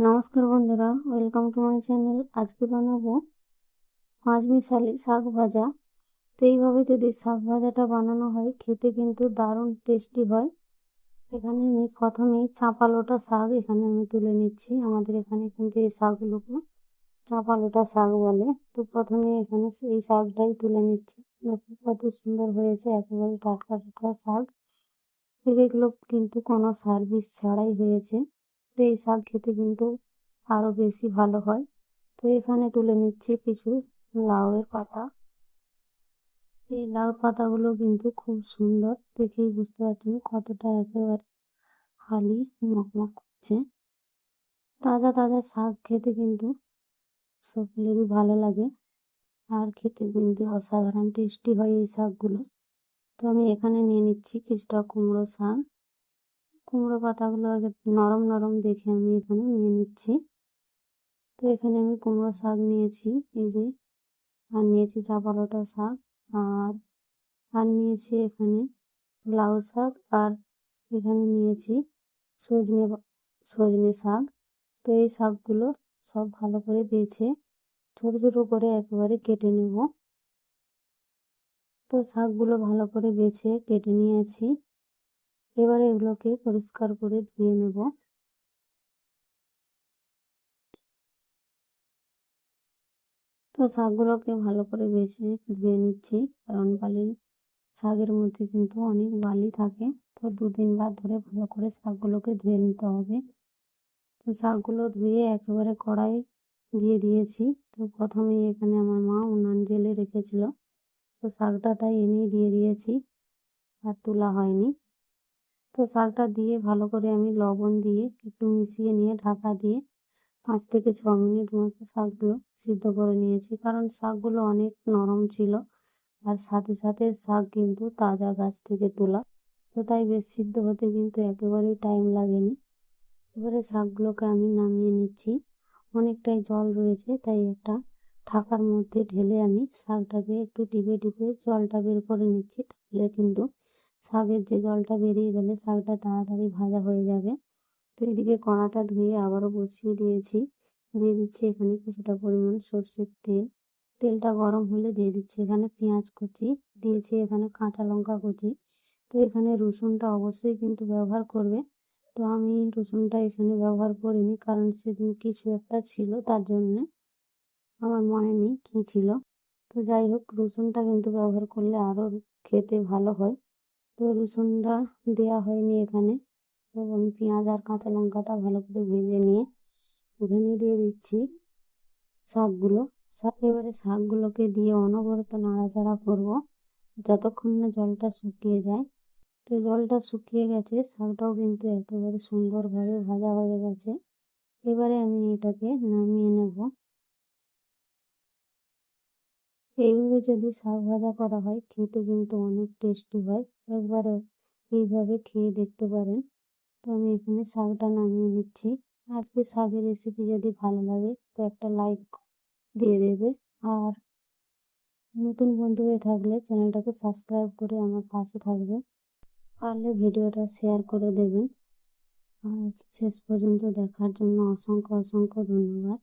নমস্কার বন্ধুরা, welcome to my channel. আজকে বানাবো পাঁচমিশালি শাক ভাজা। তো এইভাবে যদি শাক ভাজাটা বানানো হয় খেতে কিন্তু দারুণ টেস্টি হয়। এখানে আমি প্রথমেই চাঁপা লোটা শাক এখানে আমি তুলে নিচ্ছি। আমাদের এখানে কিন্তু এই শাকগুলোকে চাঁপা লোটা শাক বলে। তো প্রথমে এখানে এই শাকটাই তুলে নিচ্ছি। দেখুন কত সুন্দর হয়েছে, একেবারে টাটকা টাটকা শাক। এগুলো কিন্তু কোনো সার্ভিস ছাড়াই হয়েছে। তো এই শাক খেতে কিন্তু আরো বেশি ভালো হয়। তো এখানে তুলে নিচ্ছি কিছু লাউয়ের পাতা। এই লাউ পাতাগুলো কিন্তু খুব সুন্দর, দেখেই বুঝতে পারছেন কতটা একেবারে হালি মকমক করছে। তাজা তাজা শাক খেতে কিন্তু সকলেরই ভালো লাগে, আর খেতে কিন্তু অসাধারণ টেস্টি হয় এই শাকগুলো। তো আমি এখানে নিয়ে নিচ্ছি কিছুটা কুমড়ো শাক। কুমড়ো পাতাগুলো আগে নরম নরম দেখে আমি এখানে নিয়ে নিচ্ছি। তো এখানে আমি কুমড়ো শাক নিয়েছি, এই যে, আর নিয়েছি চাঁপা লোটা শাক, আর আর নিয়েছি এখানে লাউ শাক, আর এখানে নিয়েছি সজনে সজনে শাক। তো এই শাকগুলো সব ভালো করে বেছে ছোট ছোট করে একেবারে কেটে নেব। তো শাকগুলো ভালো করে বেছে কেটে নিয়েছি। এবারে এগুলোকে পরিষ্কার করে ধুয়ে নেব। তো শাকগুলোকে ভালো করে বেছে ধুয়ে নিচ্ছি, কারণ শাকের মধ্যে কিন্তু অনেক বালি থাকে। তো 2-3 বার ধরে ভালো করে শাকগুলোকে ধুয়ে নিতে হবে। তো শাকগুলো ধুয়ে একেবারে কড়াই দিয়ে দিয়েছি। তো প্রথমেই এখানে আমার মা উনান জ্বেলে রেখেছিল, তো শাকটা তাই এনেই দিয়ে দিয়েছি, আর তোলা হয়নি। তো শাকটা দিয়ে ভালো করে আমি লবণ দিয়ে একটু মিশিয়ে নিয়ে ঢাকা দিয়ে 5 থেকে 6 মিনিট মতো শাকগুলো সিদ্ধ করে নিয়েছি, কারণ শাকগুলো অনেক নরম ছিল, আর সাথে সাথে শাক কিন্তু তাজা গাছ থেকে তোলা। তো তাই বেশ সিদ্ধ হতে কিন্তু একেবারেই টাইম লাগেনি। এবারে শাকগুলোকে আমি নামিয়ে নিচ্ছি। অনেকটাই জল রয়েছে, তাই একটা ঢাকার মধ্যে ঢেলে আমি শাকটাকে একটু টিপে টিপে জলটা বের করে নিচ্ছি। তাহলে কিন্তু শাকের যে জলটা বেরিয়ে গেলে শাকটা তাড়াতাড়ি ভাজা হয়ে যাবে। তো এদিকে কড়াটা ধুয়ে আবারও বসিয়ে দিয়েছি। দিয়ে দিচ্ছি এখানে কিছুটা পরিমাণ সর্ষের তেল। তেলটা গরম হলে দিয়ে দিচ্ছি এখানে পেঁয়াজ কুচি, দিয়েছি এখানে কাঁচা লঙ্কা কুচি। তো এখানে রসুনটা অবশ্যই কিন্তু ব্যবহার করবে। তো আমি রসুনটা এখানে ব্যবহার করিনি, কারণ সেদিন কিছু একটা ছিল, তার জন্য আমার মনে নেই কী ছিল। তো যাই হোক, রসুনটা কিন্তু ব্যবহার করলে আরও খেতে ভালো হয়। তো রসুনটা দেওয়া হয়নি এখানে। তো আমি পেঁয়াজ আর কাঁচা লঙ্কাটা ভালো করে ভেজে নিয়ে এখানে দিয়ে দিচ্ছি শাকগুলো। এবারে শাকগুলোকে দিয়ে অনবরত নাড়াচাড়া করব যতক্ষণ না জলটা শুকিয়ে যায়। তো জলটা শুকিয়ে গেছে, শাকটাও কিন্তু একেবারে সুন্দরভাবে ভাজা হয়ে গেছে। এবারে আমি এটাকে নামিয়ে নেব। এইভাবে যদি শাক ভাজা করা হয় খেতে কিন্তু অনেক টেস্টি হয়। একবারে এইভাবে খেয়ে দেখতে পারেন। তো আমি এখানে শাকটা নামিয়ে নিচ্ছি। আজকে শাকের রেসিপি যদি ভালো লাগে তো একটা লাইক দিয়ে দেবে, আর নতুন বন্ধু হয়ে থাকলে চ্যানেলটাকে সাবস্ক্রাইব করে আমার পাশে থাকবে। পারলে ভিডিওটা শেয়ার করে দেবেন। আর শেষ পর্যন্ত দেখার জন্য অসংখ্য অসংখ্য ধন্যবাদ।